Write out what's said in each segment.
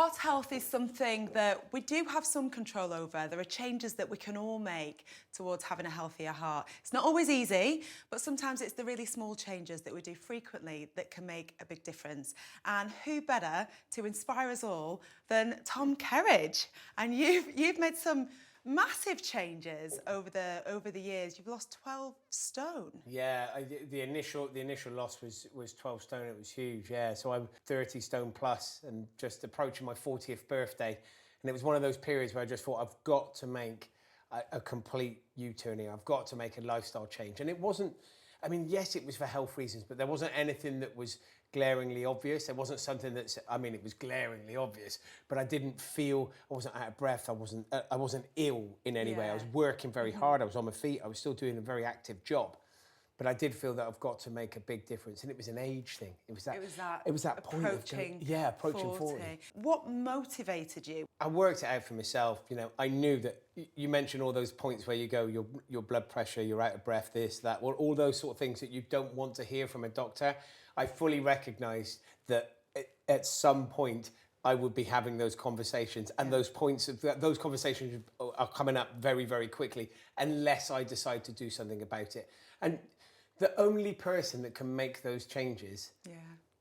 Heart health is something that we do have some control over. There are changes that we can all make towards having a healthier heart. It's not always easy, but sometimes it's the really small changes that we do frequently that can make a big difference. And who better to inspire us all than Tom Kerridge? And you've made some massive changes over the years. You've lost 12 stone. Yeah, the initial loss was 12 stone. It was huge. Yeah, so I'm 30 stone plus and just approaching my 40th birthday, and it was one of those periods where I just thought I've got to make a complete U-turn here. I've got to make a lifestyle change, and it wasn't. I mean, yes, it was for health reasons, but there wasn't anything that was glaringly obvious. There wasn't something that's, I mean, it was glaringly obvious, but I didn't feel, I wasn't out of breath. I wasn't ill in any way. I was working very hard. I was on my feet. I was still doing a very active job. But I did feel that I've got to make a big difference. And it was an age thing. It was that point of approaching 40. What motivated you? I worked it out for myself. You know, I knew that you mentioned all those points where you go, your blood pressure, you're out of breath, this, that, well, all those sort of things that you don't want to hear from a doctor. I fully recognised that at some point I would be having those conversations, and those conversations are coming up very, very quickly unless I decide to do something about it. And the only person that can make those changes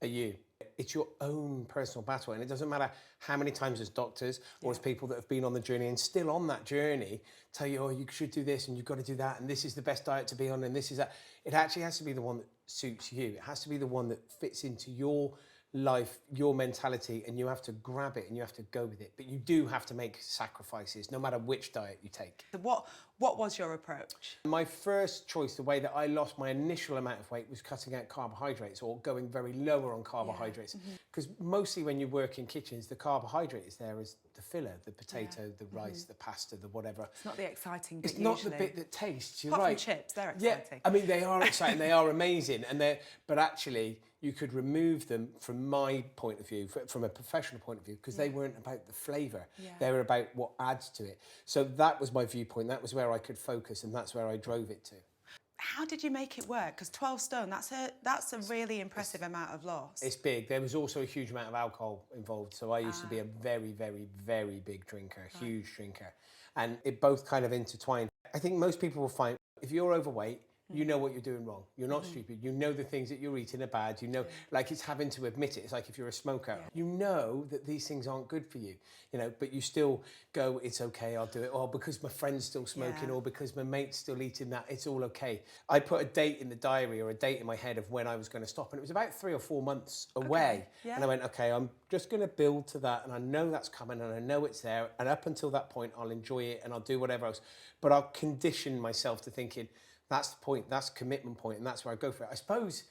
are you. It's your own personal battle, and it doesn't matter how many times as doctors or as people that have been on the journey and still on that journey tell you, oh, you should do this and you've got to do that and this is the best diet to be on and this is that. It actually has to be the one that suits you. It has to be the one that fits into your life, your mentality, and you have to grab it and you have to go with it. But you do have to make sacrifices no matter which diet you take. What was your approach? My first choice, the way that I lost my initial amount of weight, was cutting out carbohydrates or going very lower on carbohydrates. Because mostly when you work in kitchens, the carbohydrate is there as the filler, the potato, the rice, the pasta, the whatever. It's not the exciting bit. It's not the bit that tastes. You're Apart right. from chips, they're exciting. Yeah, I mean they are exciting. They are amazing, but actually you could remove them from my point of view, from a professional point of view, because they weren't about the flavour. They were about what adds to it. So that was my viewpoint. That was where I could focus, and that's where I drove it to. How did you make it work? Because 12 stone, that's a really impressive amount of loss. It's big. There was also a huge amount of alcohol involved. So I used to be a very, very, very big drinker, huge drinker. And it both kind of intertwined. I think most people will find if you're overweight, you know what you're doing wrong. You're not stupid. You know the things that you're eating are bad. You know, like it's having to admit it. It's like if you're a smoker, you know that these things aren't good for you, you know, but you still go, it's okay, I'll do it. Or because my friend's still smoking or because my mate's still eating that, it's all okay. I put a date in the diary or a date in my head of when I was going to stop. And it was about 3 or 4 months away. And I went, okay, I'm just going to build to that. And I know that's coming and I know it's there. And up until that point, I'll enjoy it and I'll do whatever else. But I'll condition myself to thinking, that's the point, that's commitment point, and that's where I go for it. I suppose,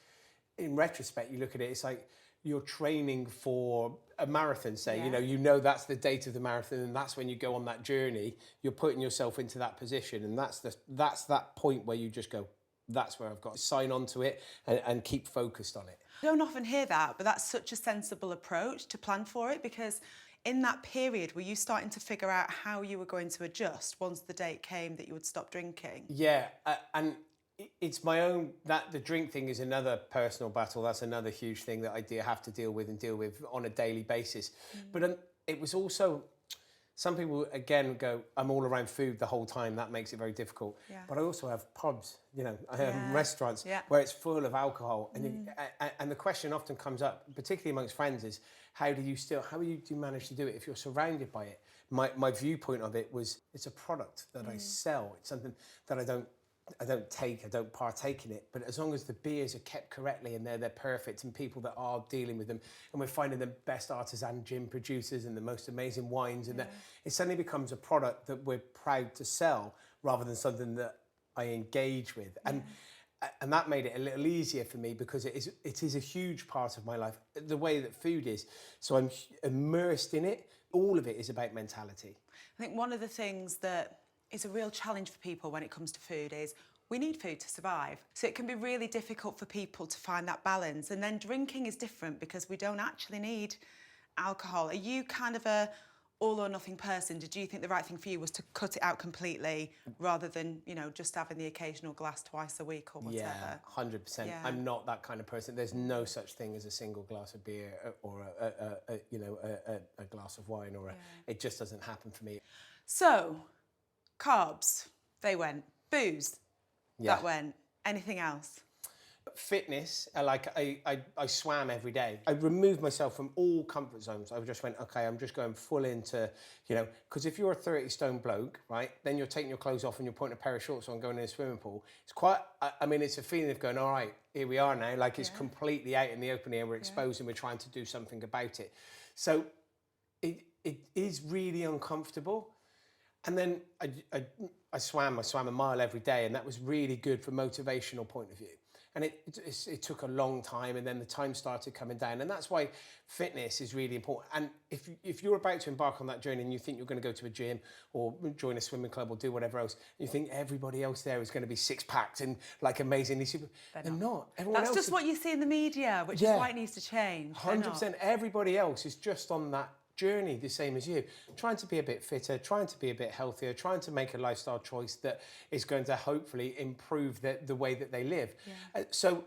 in retrospect, you look at it, it's like you're training for a marathon, say, you know that's the date of the marathon, and that's when you go on that journey, you're putting yourself into that position, and that's that point where you just go, that's where I've got to sign on to it and keep focused on it. I don't often hear that, but that's such a sensible approach to plan for it, because in that period, were you starting to figure out how you were going to adjust once the date came that you would stop drinking? Yeah, and it's my own, the drink thing is another personal battle. That's another huge thing that I have to deal with on a daily basis. But it was also, some people, again, go, I'm all around food the whole time. That makes it very difficult. But I also have pubs, you know, restaurants where it's full of alcohol. And the question often comes up, particularly amongst friends, is how do you manage to do it if you're surrounded by it? My viewpoint of it was, it's a product that I sell. It's something that I don't partake in it, but as long as the beers are kept correctly and they're perfect and people that are dealing with them, and we're finding the best artisan gin producers and the most amazing wines, and that it suddenly becomes a product that we're proud to sell rather than something that I engage with. And that made it a little easier for me because it is a huge part of my life, the way that food is. So I'm immersed in it. All of it is about mentality. I think one of the things that is a real challenge for people when it comes to food is we need food to survive. So it can be really difficult for people to find that balance. And then drinking is different because we don't actually need alcohol. Are you kind of a all or nothing person, did you think the right thing for you was to cut it out completely rather than, you know, just having the occasional glass twice a week or whatever? Yeah, 100%. Yeah. I'm not that kind of person. There's no such thing as a single glass of beer or a glass of wine it just doesn't happen for me. So, carbs, they went. Booze, Yeah. that went. Anything else? Fitness, I swam every day. I removed myself from all comfort zones. I just went, okay, I'm just going full into, you know, because if you're a 30-stone bloke, right, then you're taking your clothes off and you're putting a pair of shorts on going in a swimming pool. It's quite, I mean, it's a feeling of going, all right, here we are now. Like, it's completely out in the open here. We're exposed and we're trying to do something about it. So it is really uncomfortable. And then I swam a mile every day, and that was really good from a motivational point of view. And it took a long time, and then the time started coming down. And that's why fitness is really important. And if you're about to embark on that journey and you think you're going to go to a gym or join a swimming club or do whatever else, you think everybody else there is going to be six-packed and like amazingly super. They're not. Everyone That's else just what you see in the media, which is why it needs to change. 100%. Everybody else is just on that journey the same as you, trying to be a bit fitter, trying to be a bit healthier, trying to make a lifestyle choice that is going to hopefully improve the way that they live. So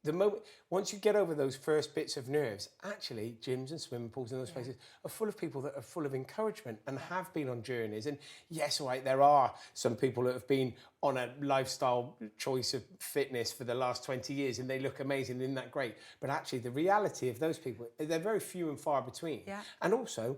the moment once you get over those first bits of nerves, actually gyms and swimming pools and those places are full of people that are full of encouragement and have been on journeys. And yes, all right, there are some people that have been on a lifestyle choice of fitness for the last 20 years and they look amazing, isn't that great? But actually the reality of those people, they're very few and far between. And also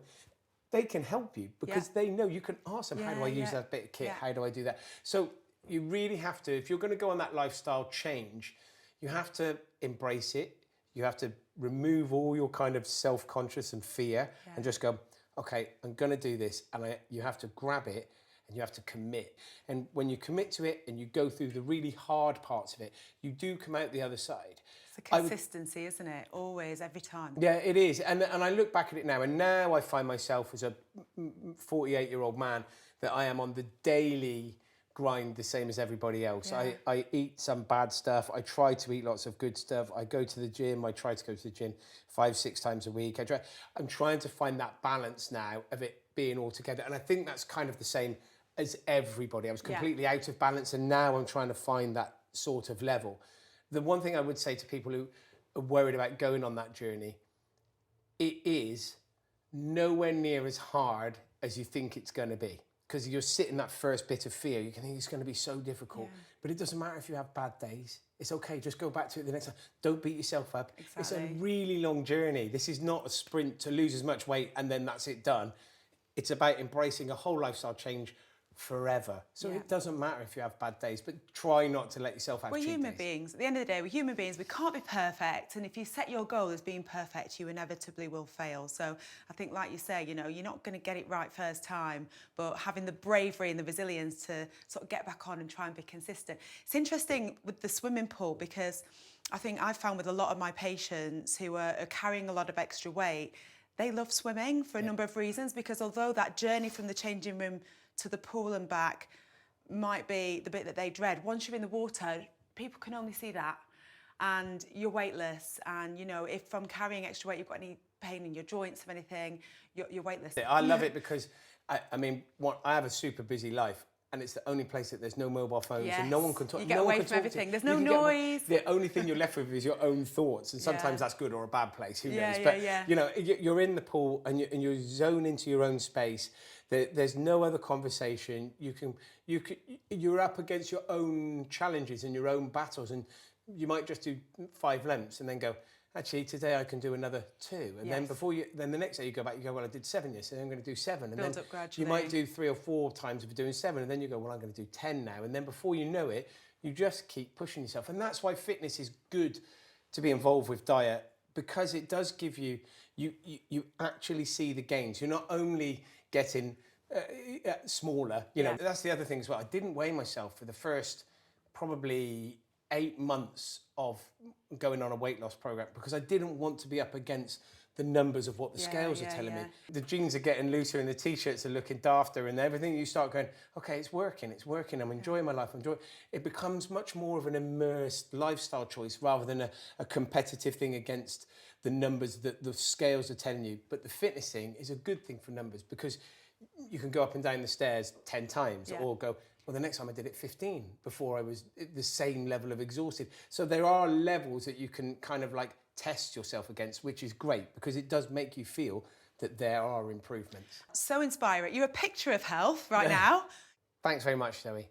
they can help you because they know. You can ask them, how do I use that bit of kit? How do I do that? So you really have to, if you're going to go on that lifestyle change, you have to embrace it. You have to remove all your kind of self-conscious and fear and just go, okay, I'm going to do this. And you have to grab it and you have to commit. And when you commit to it and you go through the really hard parts of it, you do come out the other side. It's a consistency, isn't it? Always, every time. Yeah, it is. And I look back at it now, and now I find myself as a 48-year-old man that I am on the daily grind the same as everybody else. I eat some bad stuff. I try to eat lots of good stuff. I go to the gym. I try to go to the gym 5-6 times a week. I'm trying to find that balance now of it being all together. And I think that's kind of the same as everybody. I was completely out of balance, and now I'm trying to find that sort of level. The one thing I would say to people who are worried about going on that journey, it is nowhere near as hard as you think it's going to be. Because you're sitting that first bit of fear, you can think it's going to be so difficult. But it doesn't matter if you have bad days. It's okay, just go back to it the next time. Don't beat yourself up. It's a really long journey. This is not a sprint to lose as much weight and then that's it done. It's about embracing a whole lifestyle change forever. So it doesn't matter if you have bad days, but try not to let yourself have cheat days. We're human beings. At the end of the day, we're human beings. We can't be perfect. And if you set your goal as being perfect, you inevitably will fail. So I think, like you say, you know, you're not going to get it right first time, but having the bravery and the resilience to sort of get back on and try and be consistent. It's interesting with the swimming pool because I think I've found with a lot of my patients who are carrying a lot of extra weight, they love swimming for a number of reasons, because although that journey from the changing room to the pool and back might be the bit that they dread, once you're in the water, people can only see that. And you're weightless. And, you know, if from carrying extra weight, you've got any pain in your joints or anything, you're weightless. I love it because, I mean, I have a super busy life. And it's the only place that there's no mobile phones and no one can talk. You get away from everything. There's no noise. The only thing you're left with is your own thoughts, and sometimes that's good or a bad place. Who knows? But you know, you're in the pool and you zone into your own space. There's no other conversation. You're up against your own challenges and your own battles, and you might just do 5 lengths and then go, actually, today I can do another 2. And then then the next day you go back, you go, well, I did 7 yesterday, I'm going to do 7. And Build then up gradually. you might do 3 or 4 times of doing 7. And then you go, well, I'm going to do 10 now. And then before you know it, you just keep pushing yourself. And that's why fitness is good to be involved with diet, because it does give you actually see the gains. You're not only getting smaller, you know, that's the other thing as well. I didn't weigh myself for the first probably 8 months of going on a weight loss program because I didn't want to be up against the numbers of what the scales are telling me. The jeans are getting looser and the t-shirts are looking dafter and everything. You start going, okay, it's working, I'm enjoying my life, it becomes much more of an immersed lifestyle choice rather than a competitive thing against the numbers that the scales are telling you. But the fitness thing is a good thing for numbers, because you can go up and down the stairs 10 times or go, well, the next time I did it 15 before I was at the same level of exhausted. So there are levels that you can kind of like test yourself against, which is great because it does make you feel that there are improvements. So inspiring. You're a picture of health right now. Thanks very much, Zoe.